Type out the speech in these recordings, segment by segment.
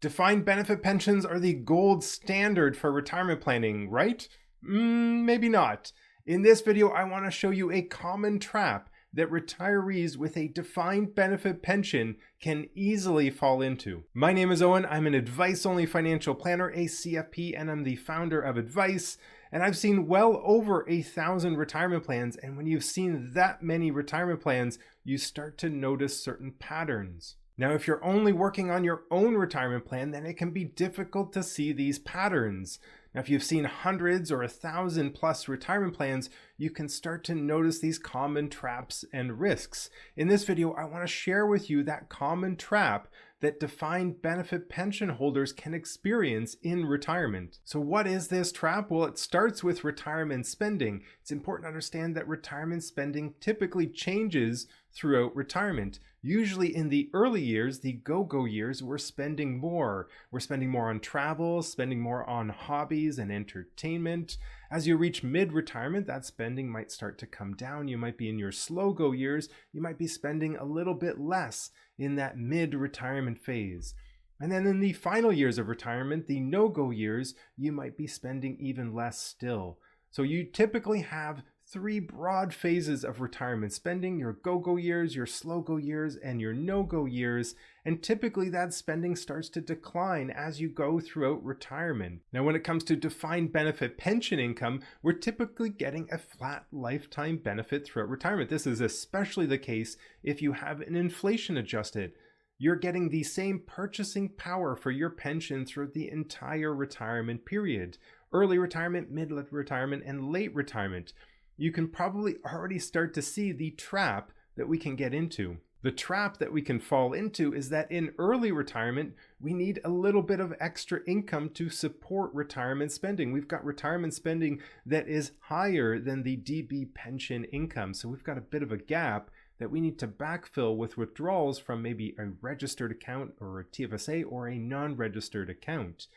Defined benefit pensions are the gold standard for retirement planning, right? Maybe not. In this video, I want to show you a common trap that retirees with a defined benefit pension can easily fall into. My name is Owen. I'm an advice-only financial planner, a CFP, and I'm the founder of Advice. And I've seen well over 1,000 retirement plans. And when you've seen that many retirement plans, you start to notice certain patterns. Now, if you're only working on your own retirement plan, then it can be difficult to see these patterns. Now, if you've seen hundreds or 1,000 plus retirement plans, you can start to notice these common traps and risks. In this video, I want to share with you that common trap that defined benefit pension holders can experience in retirement. So what is this trap? Well, it starts with retirement spending. It's important to understand that retirement spending typically changes throughout retirement. Usually in the early years, the go-go years, we're spending more. We're spending more on travel, spending more on hobbies and entertainment. As you reach mid-retirement, that spending might start to come down. You might be in your slow-go years. You might be spending a little bit less in that mid-retirement phase. And then in the final years of retirement, the no-go years, you might be spending even less still. So you typically have three broad phases of retirement spending: your go-go years, your slow-go years, and your no-go years. And typically that spending starts to decline as you go throughout retirement. Now, when it comes to defined benefit pension income, we're typically getting a flat lifetime benefit throughout retirement. This is especially the case if you have an inflation adjusted. You're getting the same purchasing power for your pension throughout the entire retirement period: early retirement, mid-retirement, and late retirement. You can probably already start to see the trap that we can get into. The trap that we can fall into is that in early retirement, we need a little bit of extra income to support retirement spending. We've got retirement spending that is higher than the DB pension income. So we've got a bit of a gap that we need to backfill with withdrawals from maybe a registered account or a TFSA or a non-registered account.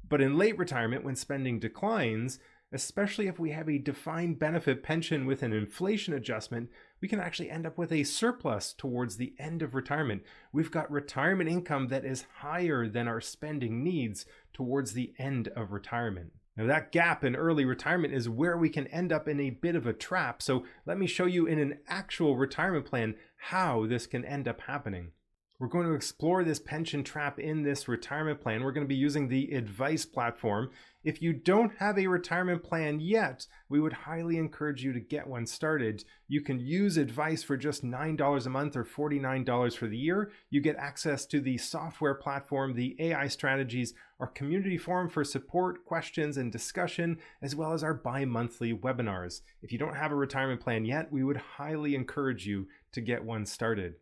But in late retirement, when spending declines, especially if we have a defined benefit pension with an inflation adjustment, we can actually end up with a surplus towards the end of retirement. We've got retirement income that is higher than our spending needs towards the end of retirement. Now, that gap in early retirement is where we can end up in a bit of a trap. So let me show you in an actual retirement plan how this can end up happening. We're going to explore this pension trap in this retirement plan. We're going to be using the Advice platform. If you don't have a retirement plan yet, we would highly encourage you to get one started. You can use Advice for just $9 a month or $49 for the year. You get access to the software platform, the AI strategies, our community forum for support, questions, and discussion, as well as our bi-monthly webinars. If you don't have a retirement plan yet, we would highly encourage you to get one started.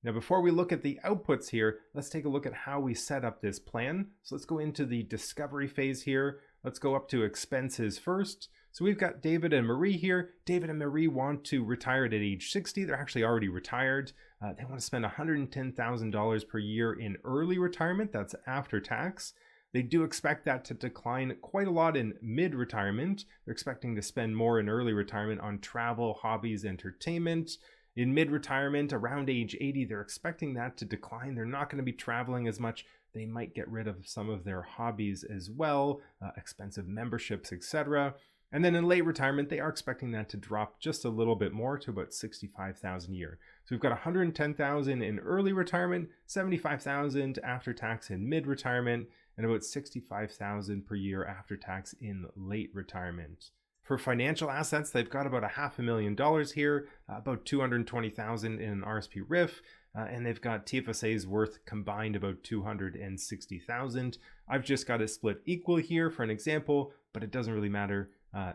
Now, before we look at the outputs here, let's take a look at how we set up this plan. So let's go into the discovery phase here. Let's go up to expenses first. So we've got David and Marie here. David and Marie want to retire at age 60. They're actually already retired. They want to spend $110,000 per year in early retirement. That's after tax. They do expect that to decline quite a lot in mid-retirement. They're expecting to spend more in early retirement on travel, hobbies, entertainment. In mid-retirement, around age 80, they're expecting that to decline. They're not going to be traveling as much. They might get rid of some of their hobbies as well, expensive memberships, etc. And then in late retirement, they are expecting that to drop just a little bit more to about $65,000 a year. So we've got $110,000 in early retirement, $75,000 after tax in mid-retirement, and about $65,000 per year after tax in late retirement. For financial assets, they've got about $500,000 here, about $220,000 in an RSP RIF, and they've got TFSAs worth combined about $260,000. I've just got it split equal here for an example, but it doesn't really matter.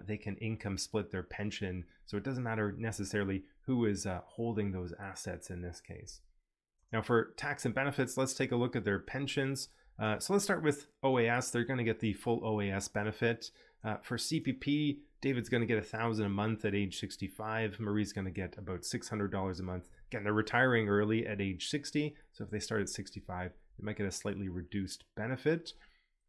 They can income split their pension, so it doesn't matter necessarily who is holding those assets in this case. Now, for tax and benefits, let's take a look at their pensions. So let's start with OAS. They're going to get the full OAS benefit. For CPP, David's going to get $1,000 a month at age 65. Marie's going to get about $600 a month. Again, they're retiring early at age 60. So if they start at 65, they might get a slightly reduced benefit.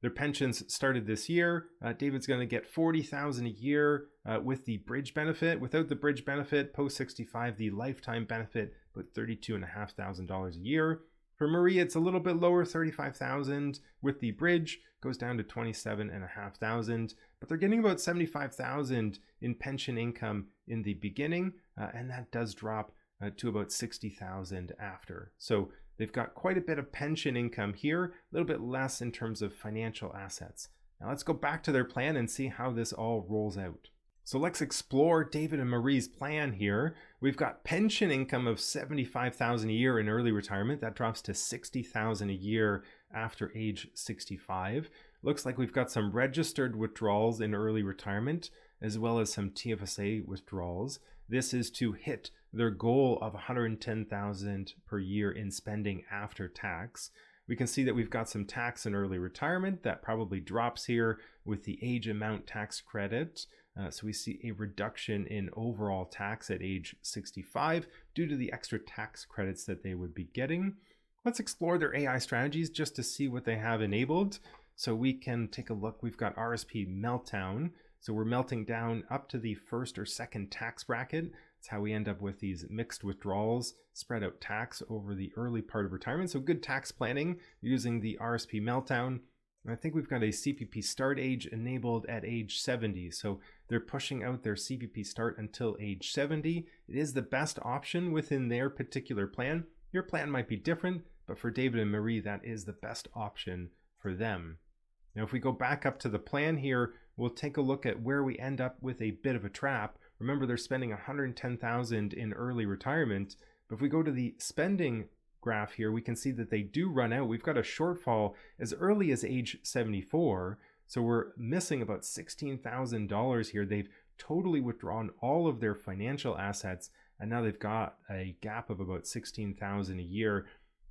Their pensions started this year. David's going to get $40,000 a year with the bridge benefit. Without the bridge benefit, post 65, the lifetime benefit, about $32,500 a year. For Marie, it's a little bit lower, 35,000 with the bridge, goes down to 27,500, but they're getting about 75,000 in pension income in the beginning, and that does drop to about 60,000 after. So they've got quite a bit of pension income here, a little bit less in terms of financial assets. Now let's go back to their plan and see how this all rolls out. So let's explore David and Marie's plan here. We've got pension income of 75,000 a year in early retirement. That drops to 60,000 a year after age 65. Looks like we've got some registered withdrawals in early retirement, as well as some TFSA withdrawals. This is to hit their goal of 110,000 per year in spending after tax. We can see that we've got some tax in early retirement that probably drops here with the age amount tax credit. So we see a reduction in overall tax at age 65 due to the extra tax credits that they would be getting. Let's explore their AI strategies just to see what they have enabled. So we can take a look. We've got RSP Meltdown. So we're melting down up to the first or second tax bracket. That's how we end up with these mixed withdrawals, spread out tax over the early part of retirement. So good tax planning using the RSP Meltdown. And I think we've got a CPP start age enabled at age 70. So they're pushing out their CPP start until age 70. It is the best option within their particular plan. Your plan might be different, but for David and Marie, that is the best option for them. Now, if we go back up to the plan here, we'll take a look at where we end up with a bit of a trap. Remember, they're spending 110,000 in early retirement. But if we go to the spending graph here, we can see that they do run out. We've got a shortfall as early as age 74. So we're missing about $16,000 here. They've totally withdrawn all of their financial assets, and now they've got a gap of about $16,000 a year.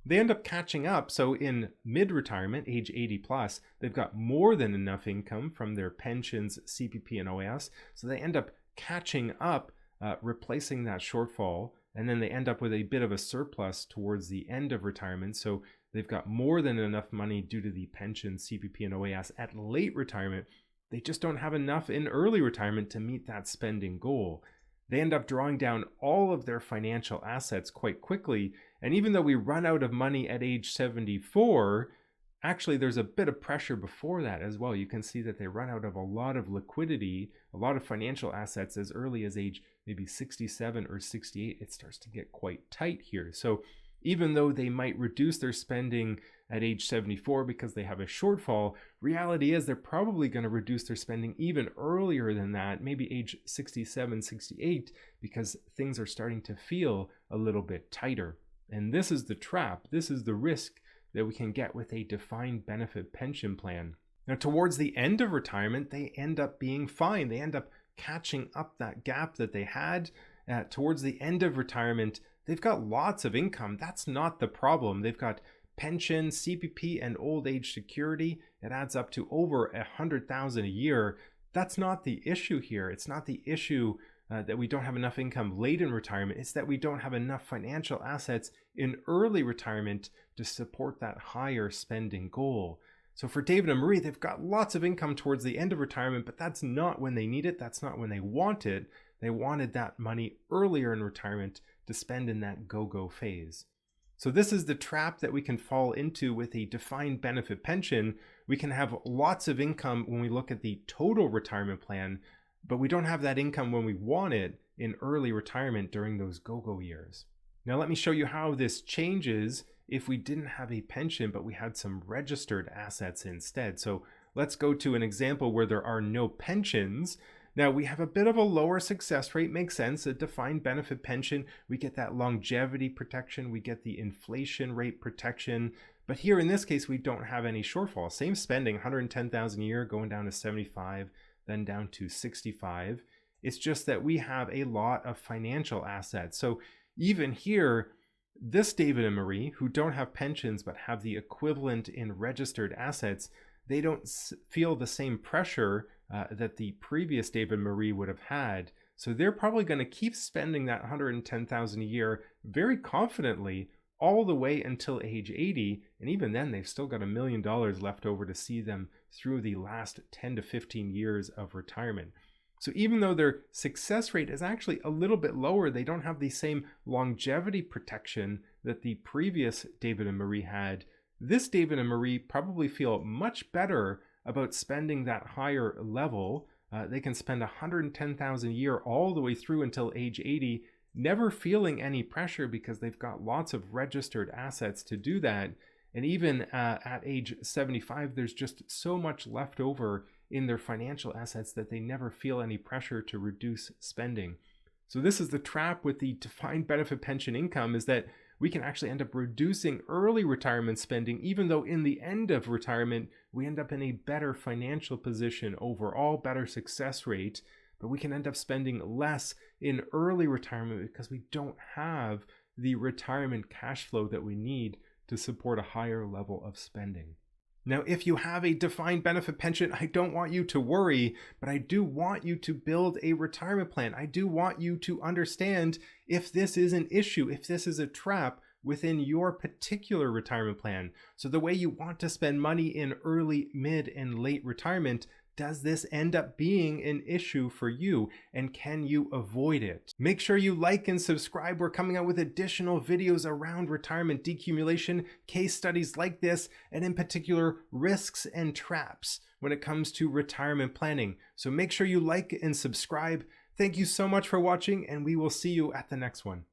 They end up catching up. So in mid-retirement, age 80 plus, they've got more than enough income from their pensions, CPP, and OAS. So they end up catching up, replacing that shortfall. And then they end up with a bit of a surplus towards the end of retirement. So they've got more than enough money due to the pension, CPP, and OAS at late retirement. They just don't have enough in early retirement to meet that spending goal. They end up drawing down all of their financial assets quite quickly. And even though we run out of money at age 74, actually there's a bit of pressure before that as well. You can see that they run out of a lot of liquidity, a lot of financial assets as early as age maybe 67 or 68. It starts to get quite tight here. So even though they might reduce their spending at age 74 because they have a shortfall, reality is they're probably going to reduce their spending even earlier than that, maybe age 67, 68, because things are starting to feel a little bit tighter. And this is the trap. This is the risk that we can get with a defined benefit pension plan. Now, towards the end of retirement, they end up being fine. They end up catching up that gap that they had. Towards the end of retirement, they've got lots of income. That's not the problem. They've got pension, CPP, and old age security. It adds up to over 100,000 a year. That's not the issue here. It's not the issue that we don't have enough income late in retirement. It's that we don't have enough financial assets in early retirement to support that higher spending goal. So for David and Marie, they've got lots of income towards the end of retirement, but that's not when they need it. That's not when they want it. They wanted that money earlier in retirement to spend in that go-go phase. So this is the trap that we can fall into with a defined benefit pension. We can have lots of income when we look at the total retirement plan, but we don't have that income when we want it in early retirement during those go-go years. Now let me show you how this changes if we didn't have a pension, but we had some registered assets instead. So let's go to an example where there are no pensions. Now we have a bit of a lower success rate, makes sense. A defined benefit pension, we get that longevity protection, we get the inflation rate protection. But here in this case, we don't have any shortfall. Same spending, 110,000 a year, going down to 75, then down to 65. It's just that we have a lot of financial assets. So even here, this David and Marie, who don't have pensions but have the equivalent in registered assets, they don't feel the same pressure that the previous David and Marie would have had. So they're probably going to keep spending that 110,000 a year very confidently all the way until age 80. And even then, they've still got $1 million left over to see them through the last 10 to 15 years of retirement. So even though their success rate is actually a little bit lower, they don't have the same longevity protection that the previous David and Marie had, this David and Marie probably feel much better about spending that higher level. They can spend $110,000 a year all the way through until age 80, never feeling any pressure because they've got lots of registered assets to do that. And even at age 75, there's just so much left over in their financial assets that they never feel any pressure to reduce spending. So this is the trap with the defined benefit pension income, is that we can actually end up reducing early retirement spending, even though in the end of retirement, we end up in a better financial position overall, better success rate, but we can end up spending less in early retirement because we don't have the retirement cash flow that we need to support a higher level of spending. Now, if you have a defined benefit pension, I don't want you to worry, but I do want you to build a retirement plan. I do want you to understand if this is an issue, if this is a trap within your particular retirement plan. So the way you want to spend money in early, mid, and late retirement, does this end up being an issue for you, and can you avoid it? Make sure you like and subscribe. We're coming out with additional videos around retirement decumulation, case studies like this, and in particular, risks and traps when it comes to retirement planning. So make sure you like and subscribe. Thank you so much for watching, and we will see you at the next one.